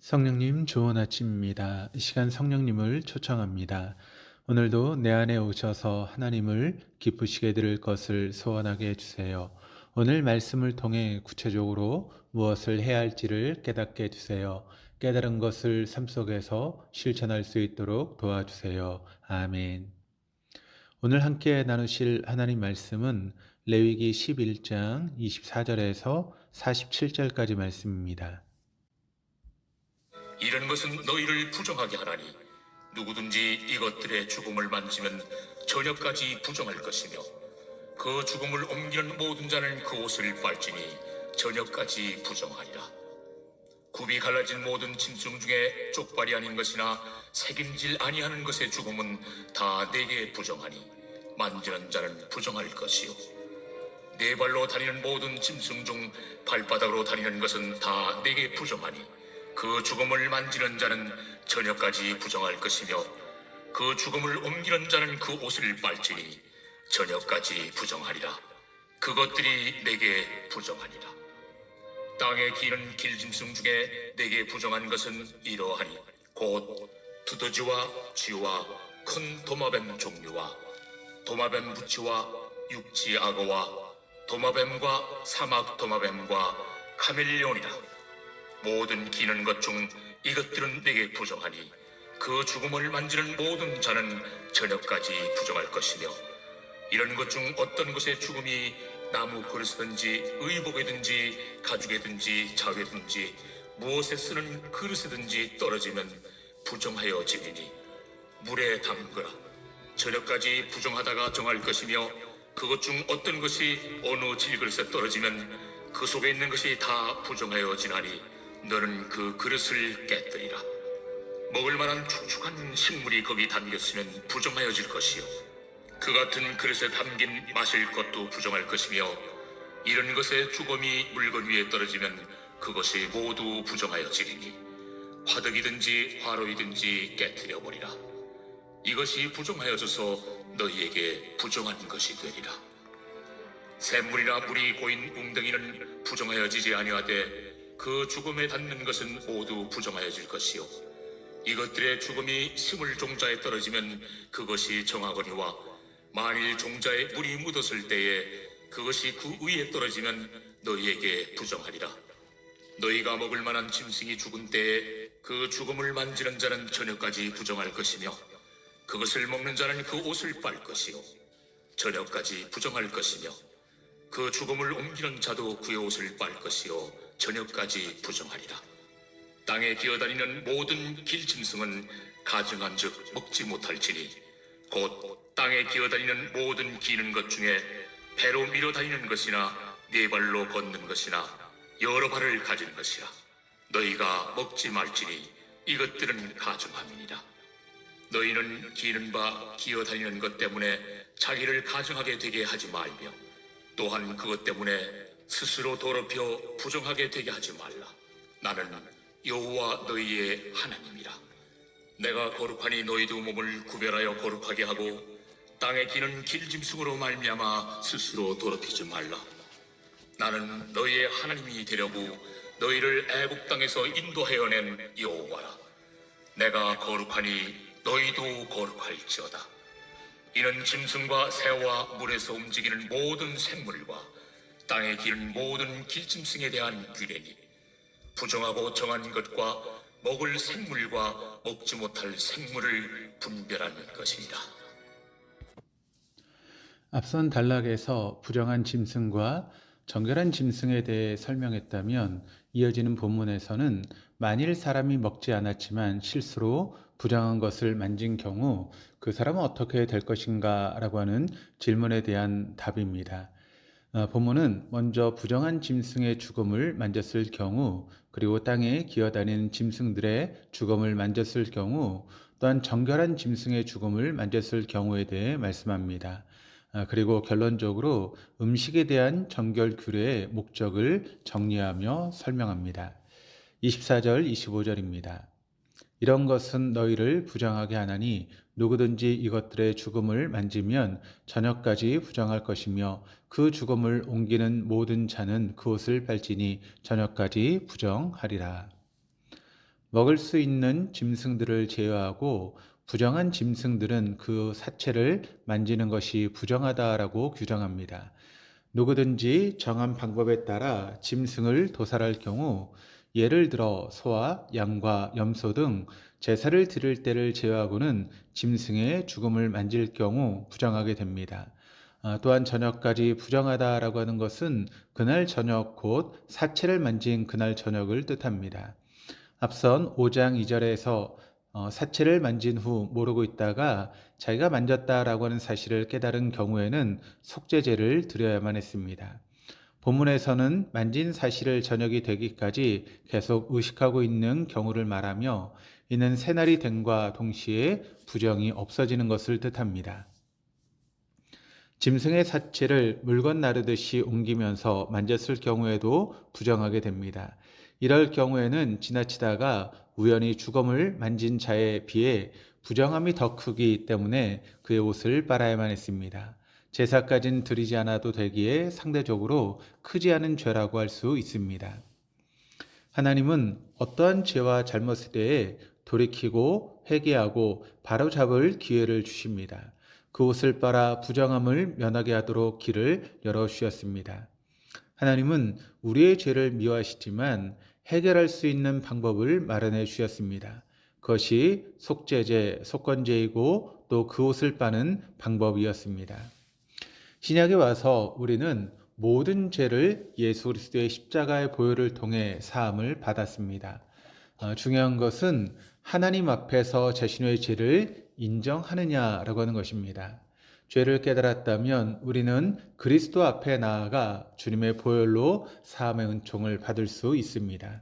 성령님 좋은 아침입니다. 이 시간 성령님을 초청합니다. 오늘도 내 안에 오셔서 하나님을 기쁘시게 들을 것을 소원하게 해주세요. 오늘 말씀을 통해 구체적으로 무엇을 해야 할지를 깨닫게 해주세요. 깨달은 것을 삶 속에서 실천할 수 있도록 도와주세요. 아멘. 오늘 함께 나누실 하나님 말씀은 레위기 11장 24절에서 47절까지 말씀입니다. 이런 것은 너희를 부정하게 하나니 누구든지 이것들의 죽음을 만지면 저녁까지 부정할 것이며 그 죽음을 옮기는 모든 자는 그 옷을 빨지니 저녁까지 부정하리라. 굽이 갈라진 모든 짐승 중에 쪽발이 아닌 것이나 새김질 아니하는 것의 죽음은 다 내게 부정하니 만지는 자는 부정할 것이요 네 발로 다니는 모든 짐승 중 발바닥으로 다니는 것은 다 내게 부정하니 그 죽음을 만지는 자는 저녁까지 부정할 것이며 그 죽음을 옮기는 자는 그 옷을 빨지니 저녁까지 부정하리라. 그것들이 내게 부정하니라. 땅에 기는 길짐승 중에 내게 부정한 것은 이러하니 곧 두더지와 쥐와 큰 도마뱀 종류와 도마뱀 부치와 육지 악어와 도마뱀과 사막 도마뱀과 카멜레온이라. 모든 기는 것 중 이것들은 내게 부정하니 그 죽음을 만지는 모든 자는 저녁까지 부정할 것이며 이런 것 중 어떤 것의 죽음이 나무 그릇이든지 의복이든지 가죽이든지 자회든지 무엇에 쓰는 그릇이든지 떨어지면 부정하여 지리니 물에 담그라. 저녁까지 부정하다가 정할 것이며 그것 중 어떤 것이 어느 질그릇에 떨어지면 그 속에 있는 것이 다 부정하여 지나니 너는 그 그릇을 깨뜨리라. 먹을 만한 축축한 식물이 거기 담겼으면 부정하여질 것이요 그 같은 그릇에 담긴 마실 것도 부정할 것이며 이런 것의 죽음이 물건 위에 떨어지면 그것이 모두 부정하여지리니 화덕이든지 화로이든지 깨뜨려버리라. 이것이 부정하여져서 너희에게 부정한 것이 되리라. 샘물이나 물이 고인 웅덩이는 부정하여지지 아니하되 그 죽음에 닿는 것은 모두 부정하여질 것이요 이것들의 죽음이 심을 종자에 떨어지면 그것이 정하거니와 만일 종자에 물이 묻었을 때에 그것이 그 위에 떨어지면 너희에게 부정하리라. 너희가 먹을 만한 짐승이 죽은 때에 그 죽음을 만지는 자는 저녁까지 부정할 것이며 그것을 먹는 자는 그 옷을 빨 것이요 저녁까지 부정할 것이며 그 죽음을 옮기는 자도 그의 옷을 빨 것이요 저녁까지 부정하리라. 땅에 기어다니는 모든 길짐승은 가증한 즉 먹지 못할지니 곧 땅에 기어다니는 모든 기는 것 중에 배로 밀어다니는 것이나 네 발로 걷는 것이나 여러 발을 가진 것이라. 너희가 먹지 말지니 이것들은 가증함이니라. 너희는 기는 바 기어다니는 것 때문에 자기를 가증하게 되게 하지 말며 또한 그것 때문에 스스로 더럽혀 부정하게 되게 하지 말라. 나는 여호와 너희의 하나님이라. 내가 거룩하니 너희도 몸을 구별하여 거룩하게 하고 땅에 기는 길짐승으로 말미암아 스스로 더럽히지 말라. 나는 너희의 하나님이 되려고 너희를 애굽 땅에서 인도하여 낸 여호와라. 내가 거룩하니 너희도 거룩할지어다. 이는 짐승과 새와 물에서 움직이는 모든 생물과 땅에 기는 모든 길짐승에 대한 규례니 부정하고 정한 것과 먹을 생물과 먹지 못할 생물을 분별하는 것이니라. 앞선 단락에서 부정한 짐승과 정결한 짐승에 대해 설명했다면 이어지는 본문에서는 만일 사람이 먹지 않았지만 실수로 부정한 것을 만진 경우 그 사람은 어떻게 될 것인가 라고 하는 질문에 대한 답입니다. 본문은 먼저 부정한 짐승의 죽음을 만졌을 경우 그리고 땅에 기어다니는 짐승들의 죽음을 만졌을 경우 또한 정결한 짐승의 죽음을 만졌을 경우에 대해 말씀합니다. 그리고 결론적으로 음식에 대한 정결 규례의 목적을 정리하며 설명합니다. 24절, 25절입니다. 이런 것은 너희를 부정하게 하나니 누구든지 이것들의 죽음을 만지면 저녁까지 부정할 것이며 그 죽음을 옮기는 모든 자는 그 옷을 빨지니 저녁까지 부정하리라. 먹을 수 있는 짐승들을 제외하고 부정한 짐승들은 그 사체를 만지는 것이 부정하다라고 규정합니다. 누구든지 정한 방법에 따라 짐승을 도살할 경우 예를 들어 소와 양과 염소 등 제사를 드릴 때를 제외하고는 짐승의 죽음을 만질 경우 부정하게 됩니다. 또한 저녁까지 부정하다라고 하는 것은 그날 저녁 곧 사체를 만진 그날 저녁을 뜻합니다. 앞선 5장 2절에서 사체를 만진 후 모르고 있다가 자기가 만졌다라고 하는 사실을 깨달은 경우에는 속죄제를 드려야만 했습니다. 본문에서는 만진 사실을 저녁이 되기까지 계속 의식하고 있는 경우를 말하며 이는 새날이 됨과 동시에 부정이 없어지는 것을 뜻합니다. 짐승의 사체를 물건 나르듯이 옮기면서 만졌을 경우에도 부정하게 됩니다. 이럴 경우에는 지나치다가 우연히 주검을 만진 자에 비해 부정함이 더 크기 때문에 그의 옷을 빨아야만 했습니다. 제사까지는 드리지 않아도 되기에 상대적으로 크지 않은 죄라고 할 수 있습니다. 하나님은 어떠한 죄와 잘못에 대해 돌이키고 회개하고 바로잡을 기회를 주십니다. 그 옷을 빨아 부정함을 면하게 하도록 길을 열어주셨습니다. 하나님은 우리의 죄를 미워하시지만 해결할 수 있는 방법을 마련해 주셨습니다. 그것이 속죄제, 속건제이고 또 그 옷을 빠는 방법이었습니다. 신약에 와서 우리는 모든 죄를 예수 그리스도의 십자가의 보혈을 통해 사함을 받았습니다. 중요한 것은 하나님 앞에서 자신의 죄를 인정하느냐라고 하는 것입니다. 죄를 깨달았다면 우리는 그리스도 앞에 나아가 주님의 보혈로 사함의 은총을 받을 수 있습니다.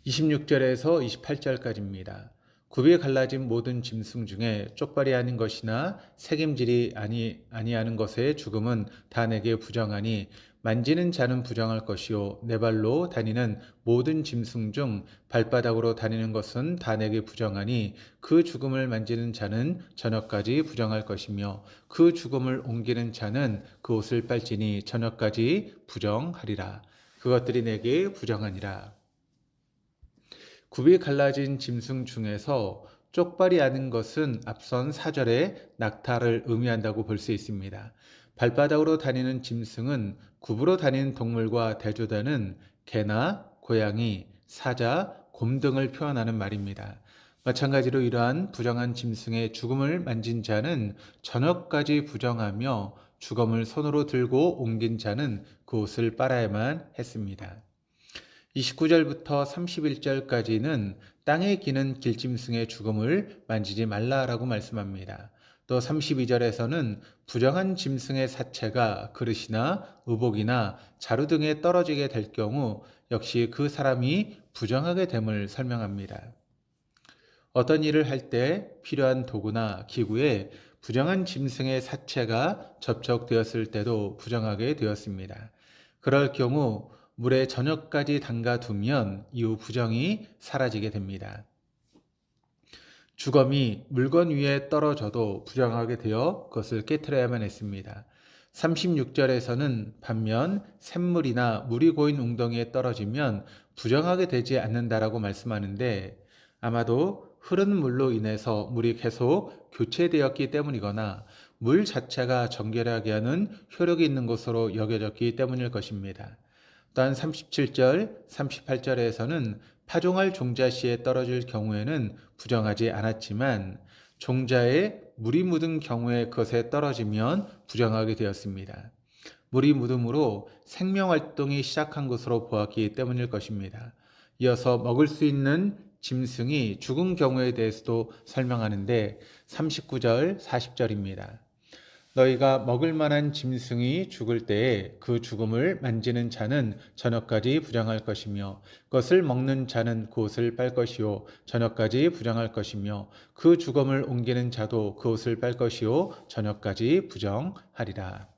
26절에서 28절까지입니다. 굽이 갈라진 모든 짐승 중에 쪽발이 아닌 것이나 색임질이 아니하는 것의 죽음은 다 내게 부정하니 만지는 자는 부정할 것이요 네 발로 다니는 모든 짐승 중 발바닥으로 다니는 것은 다 내게 부정하니 그 죽음을 만지는 자는 저녁까지 부정할 것이며 그 죽음을 옮기는 자는 그 옷을 빨지니 저녁까지 부정하리라. 그것들이 내게 부정하니라. 굽이 갈라진 짐승 중에서 쪽발이 아닌 것은 앞선 4절의 낙타를 의미한다고 볼 수 있습니다. 발바닥으로 다니는 짐승은 굽으로 다니는 동물과 대조되는 개나 고양이, 사자, 곰 등을 표현하는 말입니다. 마찬가지로 이러한 부정한 짐승의 죽음을 만진 자는 저녁까지 부정하며 주검을 손으로 들고 옮긴 자는 그 옷을 빨아야만 했습니다. 29절부터 31절까지는 땅에 기는 길짐승의 죽음을 만지지 말라라고 말씀합니다. 또 32절에서는 부정한 짐승의 사체가 그릇이나 의복이나 자루 등에 떨어지게 될 경우 역시 그 사람이 부정하게 됨을 설명합니다. 어떤 일을 할 때 필요한 도구나 기구에 부정한 짐승의 사체가 접촉되었을 때도 부정하게 되었습니다. 그럴 경우 물에 저녁까지 담가두면 이후 부정이 사라지게 됩니다. 주검이 물건 위에 떨어져도 부정하게 되어 그것을 깨트려야만 했습니다. 36절에서는 반면 샘물이나 물이 고인 웅덩이에 떨어지면 부정하게 되지 않는다라고 말씀하는데 아마도 흐르는 물로 인해서 물이 계속 교체되었기 때문이거나 물 자체가 정결하게 하는 효력이 있는 것으로 여겨졌기 때문일 것입니다. 또한 37절, 38절에서는 파종할 종자씨에 떨어질 경우에는 부정하지 않았지만 종자에 물이 묻은 경우에 그것에 떨어지면 부정하게 되었습니다. 물이 묻음으로 생명활동이 시작한 것으로 보았기 때문일 것입니다. 이어서 먹을 수 있는 짐승이 죽은 경우에 대해서도 설명하는데 39절, 40절입니다. 너희가 먹을 만한 짐승이 죽을 때에 그 죽음을 만지는 자는 저녁까지 부정할 것이며 그것을 먹는 자는 그 옷을 빨 것이요 저녁까지 부정할 것이며 그 죽음을 옮기는 자도 그 옷을 빨 것이요 저녁까지 부정하리라.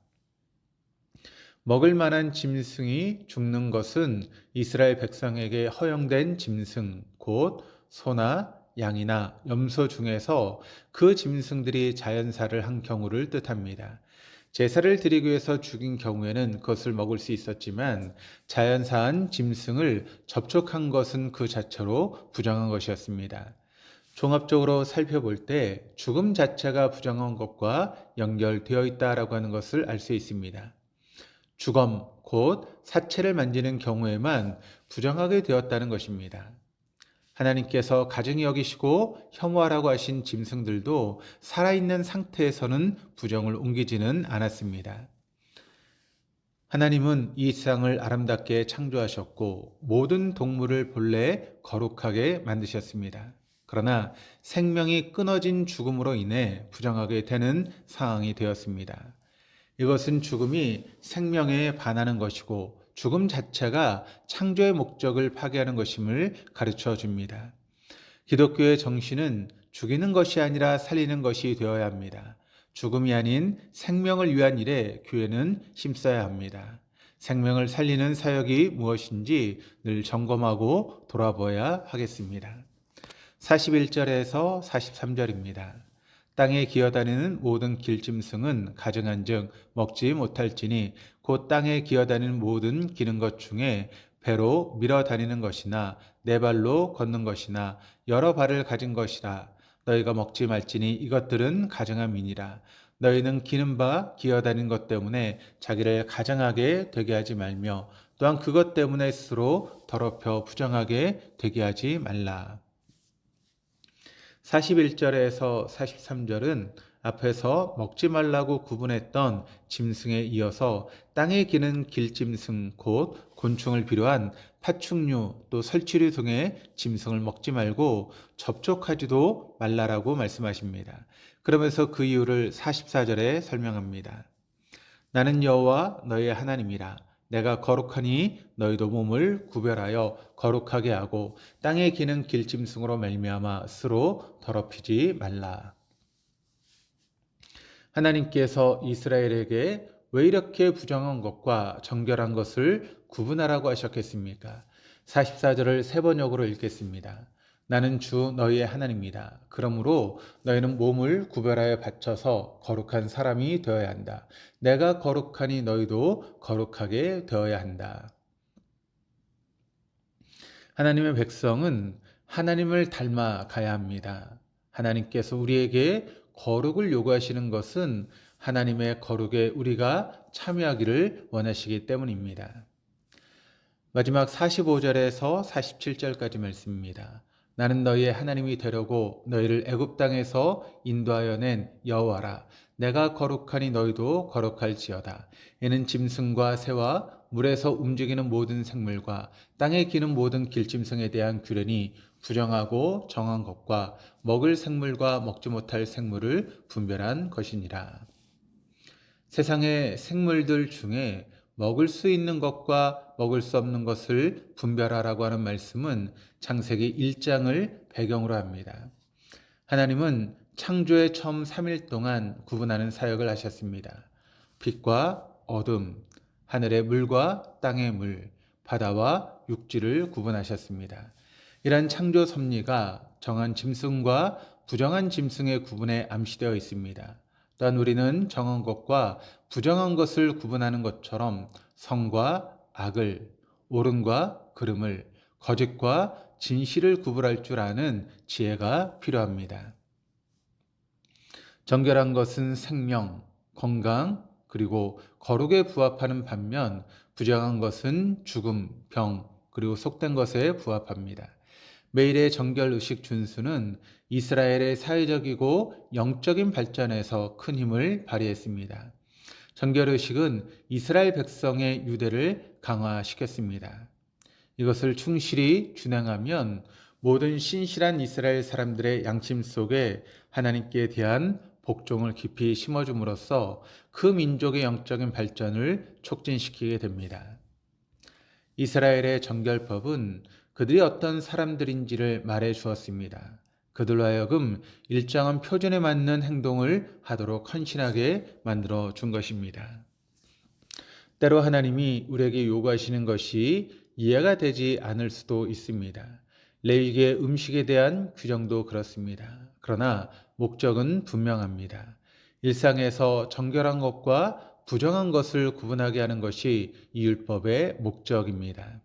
먹을 만한 짐승이 죽는 것은 이스라엘 백성에게 허용된 짐승 곧 소나 양이나 염소 중에서 그 짐승들이 자연사를 한 경우를 뜻합니다. 제사를 드리기 위해서 죽인 경우에는 그것을 먹을 수 있었지만 자연사한 짐승을 접촉한 것은 그 자체로 부정한 것이었습니다. 종합적으로 살펴볼 때 죽음 자체가 부정한 것과 연결되어 있다라고 하는 것을 알 수 있습니다. 주검, 곧 사체를 만지는 경우에만 부정하게 되었다는 것입니다. 하나님께서 가증히 여기시고 혐오하라고 하신 짐승들도 살아있는 상태에서는 부정을 옮기지는 않았습니다. 하나님은 이 세상을 아름답게 창조하셨고 모든 동물을 본래 거룩하게 만드셨습니다. 그러나 생명이 끊어진 죽음으로 인해 부정하게 되는 상황이 되었습니다. 이것은 죽음이 생명에 반하는 것이고 죽음 자체가 창조의 목적을 파괴하는 것임을 가르쳐 줍니다. 기독교의 정신은 죽이는 것이 아니라 살리는 것이 되어야 합니다. 죽음이 아닌 생명을 위한 일에 교회는 힘써야 합니다. 생명을 살리는 사역이 무엇인지 늘 점검하고 돌아보아야 하겠습니다. 41절에서 43절입니다. 땅에 기어다니는 모든 길짐승은 가증한즉 먹지 못할지니 곧 땅에 기어다니는 모든 기는 것 중에 배로 밀어 다니는 것이나 네 발로 걷는 것이나 여러 발을 가진 것이라 너희가 먹지 말지니 이것들은 가증함이니라. 너희는 기는 바 기어다니는 것 때문에 자기를 가증하게 되게 하지 말며 또한 그것 때문에 스스로 더럽혀 부정하게 되게 하지 말라. 41절에서 43절은 앞에서 먹지 말라고 구분했던 짐승에 이어서 땅에 기는 길짐승 곧 곤충을 비료한 파충류 또 설치류 등의 짐승을 먹지 말고 접촉하지도 말라라고 말씀하십니다. 그러면서 그 이유를 44절에 설명합니다. 나는 여호와 너의 하나님이라. 내가 거룩하니 너희도 몸을 구별하여 거룩하게 하고 땅에 기는 길짐승으로 말미암아 스스로 더럽히지 말라. 하나님께서 이스라엘에게 왜 이렇게 부정한 것과 정결한 것을 구분하라고 하셨겠습니까? 44절을 세 번역으로 읽겠습니다. 나는 주 너희의 하나님이다. 그러므로 너희는 몸을 구별하여 바쳐서 거룩한 사람이 되어야 한다. 내가 거룩하니 너희도 거룩하게 되어야 한다. 하나님의 백성은 하나님을 닮아 가야 합니다. 하나님께서 우리에게 거룩을 요구하시는 것은 하나님의 거룩에 우리가 참여하기를 원하시기 때문입니다. 마지막 45절에서 47절까지 말씀입니다. 나는 너희의 하나님이 되려고 너희를 애굽 땅에서 인도하여 낸 여호와라. 내가 거룩하니 너희도 거룩할지어다. 이는 짐승과 새와 물에서 움직이는 모든 생물과 땅에 기는 모든 길짐승에 대한 규례니 부정하고 정한 것과 먹을 생물과 먹지 못할 생물을 분별한 것이니라. 세상의 생물들 중에 먹을 수 있는 것과 먹을 수 없는 것을 분별하라고 하는 말씀은 창세기 1장을 배경으로 합니다. 하나님은 창조의 처음 3일 동안 구분하는 사역을 하셨습니다. 빛과 어둠, 하늘의 물과 땅의 물, 바다와 육지를 구분하셨습니다. 이러한 창조 섭리가 정한 짐승과 부정한 짐승의 구분에 암시되어 있습니다. 또한 우리는 정한 것과 부정한 것을 구분하는 것처럼 성과 악을, 옳음과 그름을, 거짓과 진실을 구분할 줄 아는 지혜가 필요합니다. 정결한 것은 생명, 건강, 그리고 거룩에 부합하는 반면 부정한 것은 죽음, 병, 그리고 속된 것에 부합합니다. 매일의 정결 의식 준수는 이스라엘의 사회적이고 영적인 발전에서 큰 힘을 발휘했습니다. 정결 의식은 이스라엘 백성의 유대를 강화시켰습니다. 이것을 충실히 준행하면 모든 신실한 이스라엘 사람들의 양심 속에 하나님께 대한 복종을 깊이 심어줌으로써 그 민족의 영적인 발전을 촉진시키게 됩니다. 이스라엘의 정결법은 그들이 어떤 사람들인지를 말해 주었습니다. 그들로 하여금 일정한 표준에 맞는 행동을 하도록 헌신하게 만들어 준 것입니다. 때로 하나님이 우리에게 요구하시는 것이 이해가 되지 않을 수도 있습니다. 레위기의 음식에 대한 규정도 그렇습니다. 그러나 목적은 분명합니다. 일상에서 정결한 것과 부정한 것을 구분하게 하는 것이 이 율법의 목적입니다.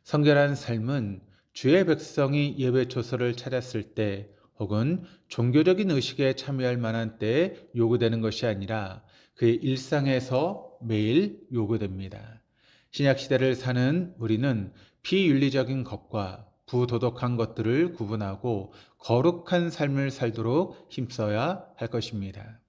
성결한 삶은 주의 백성이 예배 초소를 찾았을 때 혹은 종교적인 의식에 참여할 만한 때에 요구되는 것이 아니라 그의 일상에서 매일 요구됩니다. 신약 시대를 사는 우리는 비윤리적인 것과 부도덕한 것들을 구분하고 거룩한 삶을 살도록 힘써야 할 것입니다.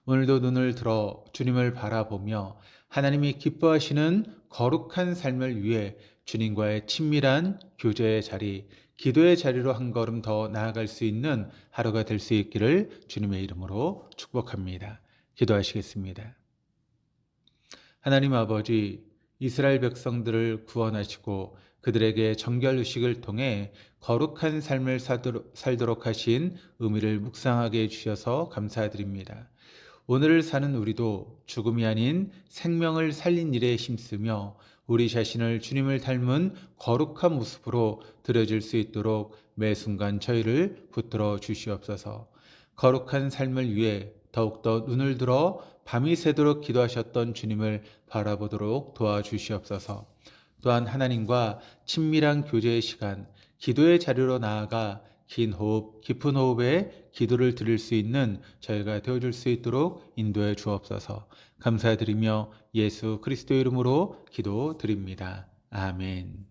오늘도 눈을 들어 주님을 바라보며 하나님이 기뻐하시는 거룩한 삶을 위해 주님과의 친밀한 교제의 자리, 기도의 자리로 한 걸음 더 나아갈 수 있는 하루가 될 수 있기를 주님의 이름으로 축복합니다. 기도하시겠습니다. 하나님 아버지, 이스라엘 백성들을 구원하시고 그들에게 정결 의식을 통해 거룩한 삶을 살도록 하신 의미를 묵상하게 해주셔서 감사드립니다. 오늘을 사는 우리도 죽음이 아닌 생명을 살린 일에 힘쓰며 우리 자신을 주님을 닮은 거룩한 모습으로 드려질 수 있도록 매 순간 저희를 붙들어 주시옵소서. 거룩한 삶을 위해 더욱더 눈을 들어 밤이 새도록 기도하셨던 주님을 바라보도록 도와주시옵소서. 또한 하나님과 친밀한 교제의 시간, 기도의 자리로 나아가 긴 호흡, 깊은 호흡에 기도를 드릴 수 있는 저희가 되어줄 수 있도록 인도해 주옵소서. 감사드리며 예수 그리스도 이름으로 기도드립니다. 아멘.